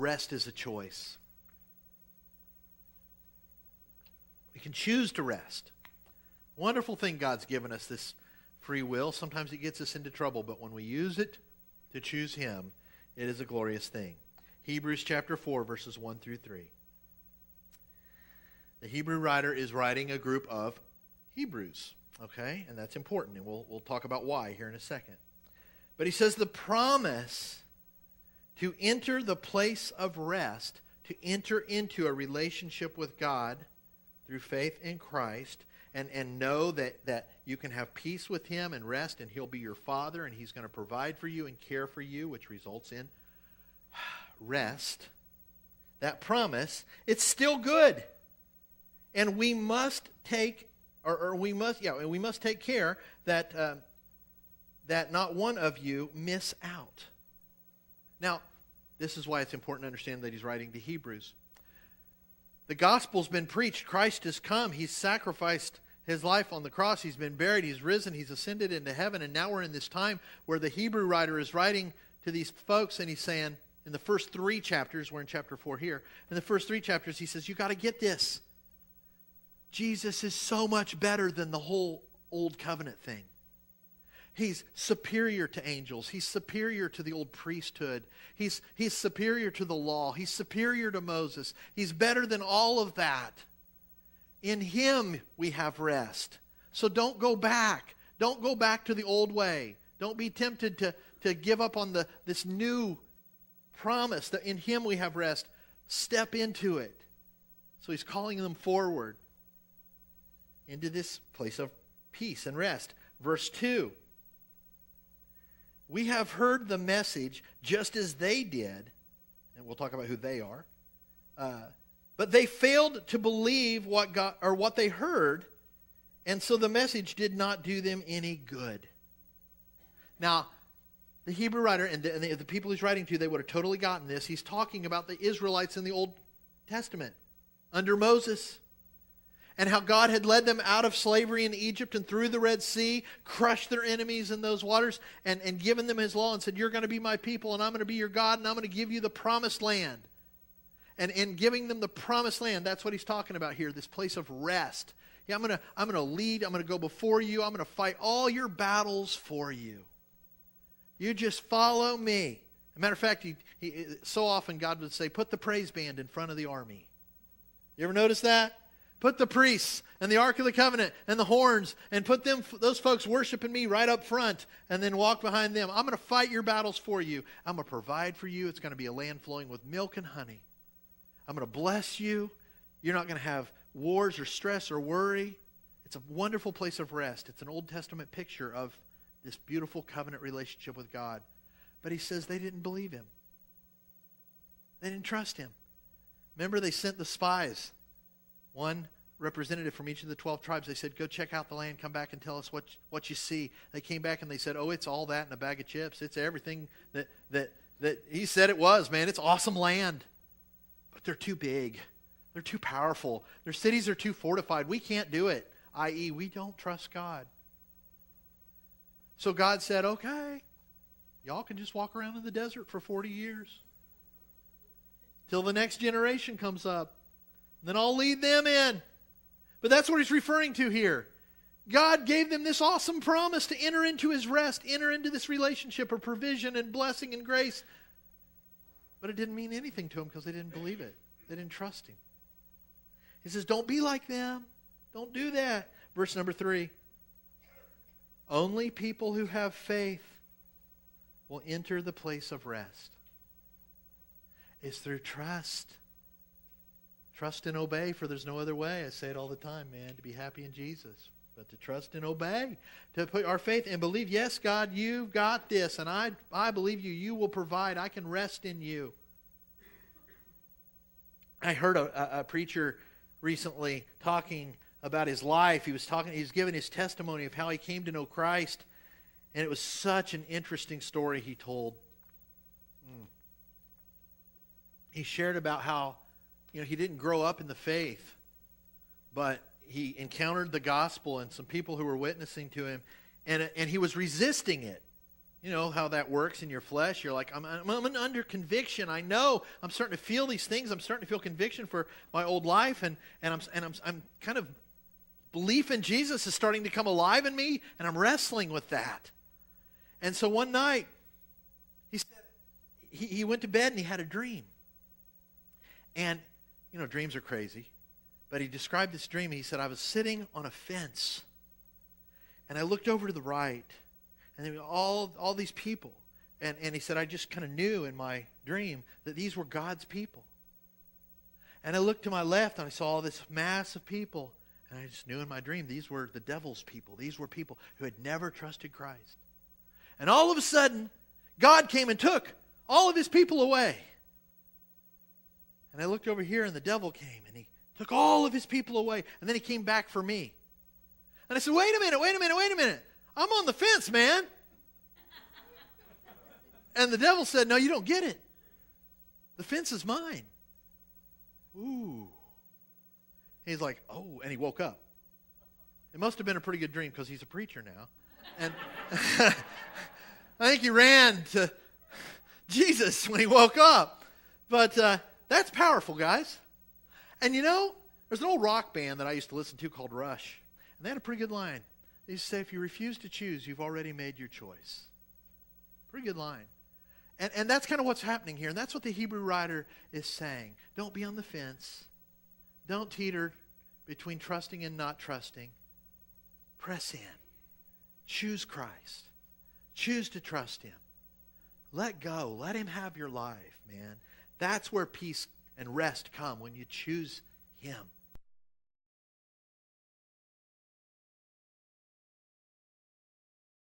rest is a choice. We can choose to rest. Wonderful thing God's given us, this free will. Sometimes it gets us into trouble, but when we use it to choose Him, it is a glorious thing. Hebrews chapter 4, verses 1 through 3. The Hebrew writer is writing a group of Hebrews, okay? And that's important, and we'll talk about why here in a second. But he says the promise to enter the place of rest, to enter into a relationship with God through faith in Christ, and know that you can have peace with Him and rest, and He'll be your Father, and He's going to provide for you and care for you, which results in rest. That promise, it's still good. And we must take, we must take care that that not one of you miss out. Now, this is why it's important to understand that he's writing to Hebrews. The gospel's been preached. Christ has come. He's sacrificed His life on the cross. He's been buried. He's risen. He's ascended into heaven. And now we're in this time where the Hebrew writer is writing to these folks, and he's saying, in the first 3 chapters, we're in chapter 4 here, in the first 3 chapters, he says, you got to get this. Jesus is so much better than the whole old covenant thing. He's superior to angels. He's superior to the old priesthood. He's superior to the law. He's superior to Moses. He's better than all of that. In Him we have rest. So don't go back. Don't go back to the old way. Don't be tempted to give up on this new promise that in Him we have rest. Step into it. So he's calling them forward into this place of peace and rest. Verse 2. We have heard the message just as they did, and we'll talk about who they are. But they failed to believe what they heard, and so the message did not do them any good. Now, the Hebrew writer and the people he's writing to, they would have totally gotten this. He's talking about the Israelites in the Old Testament under Moses, and how God had led them out of slavery in Egypt and through the Red Sea, crushed their enemies in those waters, and given them His law and said, you're going to be my people, and I'm going to be your God, and I'm going to give you the promised land. And in giving them the promised land, that's what he's talking about here, this place of rest. Yeah, I'm going to lead, I'm going to go before you, I'm going to fight all your battles for you. You just follow me. As a matter of fact, so often God would say, put the praise band in front of the army. You ever notice that? Put the priests and the Ark of the Covenant and the horns and put those folks worshiping me right up front and then walk behind them. I'm going to fight your battles for you. I'm going to provide for you. It's going to be a land flowing with milk and honey. I'm going to bless you. You're not going to have wars or stress or worry. It's a wonderful place of rest. It's an Old Testament picture of this beautiful covenant relationship with God. But he says they didn't believe Him. They didn't trust Him. Remember, they sent the spies. One representative from each of the 12 tribes. They said, go check out the land, come back and tell us what you see. They came back and they said, oh, it's all that in a bag of chips. It's everything that he said it was, man. It's awesome land. But they're too big. They're too powerful. Their cities are too fortified. We can't do it, i.e., we don't trust God. So God said, okay, y'all can just walk around in the desert for 40 years till the next generation comes up. Then I'll lead them in. But that's what he's referring to here. God gave them this awesome promise to enter into His rest, enter into this relationship of provision and blessing and grace. But it didn't mean anything to them because they didn't believe it. They didn't trust Him. He says, don't be like them. Don't do that. Verse number 3. Only people who have faith will enter the place of rest. It's through trust. Trust and obey, for there's no other way. I say it all the time, man, to be happy in Jesus. But to trust and obey, to put our faith and believe, yes, God, you've got this, and I believe you. You will provide. I can rest in you. I heard a preacher recently talking about his life. He was giving his testimony of how he came to know Christ, and it was such an interesting story he told. He shared about how he didn't grow up in the faith, but he encountered the gospel and some people who were witnessing to him, and he was resisting it. You know how that works in your flesh. You're like, I'm under conviction. I know I'm starting to feel these things. I'm starting to feel conviction for my old life, and I'm kind of belief in Jesus is starting to come alive in me, and I'm wrestling with that. And so one night, he said he went to bed and he had a dream. And you know, dreams are crazy, but he described this dream. He said, I was sitting on a fence, and I looked over to the right. And there were all these people. And he said, I just kind of knew in my dream that these were God's people. And I looked to my left and I saw all this mass of people. And I just knew in my dream these were the devil's people. These were people who had never trusted Christ. And all of a sudden, God came and took all of his people away. And I looked over here and the devil came and he took all of his people away. And then he came back for me. And I said, wait a minute. I'm on the fence, man. And the devil said, no, you don't get it. The fence is mine. Ooh. He's like, oh, and he woke up. It must have been a pretty good dream because he's a preacher now. And I think he ran to Jesus when he woke up. But that's powerful, guys. And you know, there's an old rock band that I used to listen to called Rush. And they had a pretty good line. They say, if you refuse to choose, you've already made your choice. Pretty good line. And that's kind of what's happening here. And that's what the Hebrew writer is saying. Don't be on the fence. Don't teeter between trusting and not trusting. Press in. Choose Christ. Choose to trust him. Let go. Let him have your life, man. That's where peace and rest come, when you choose him.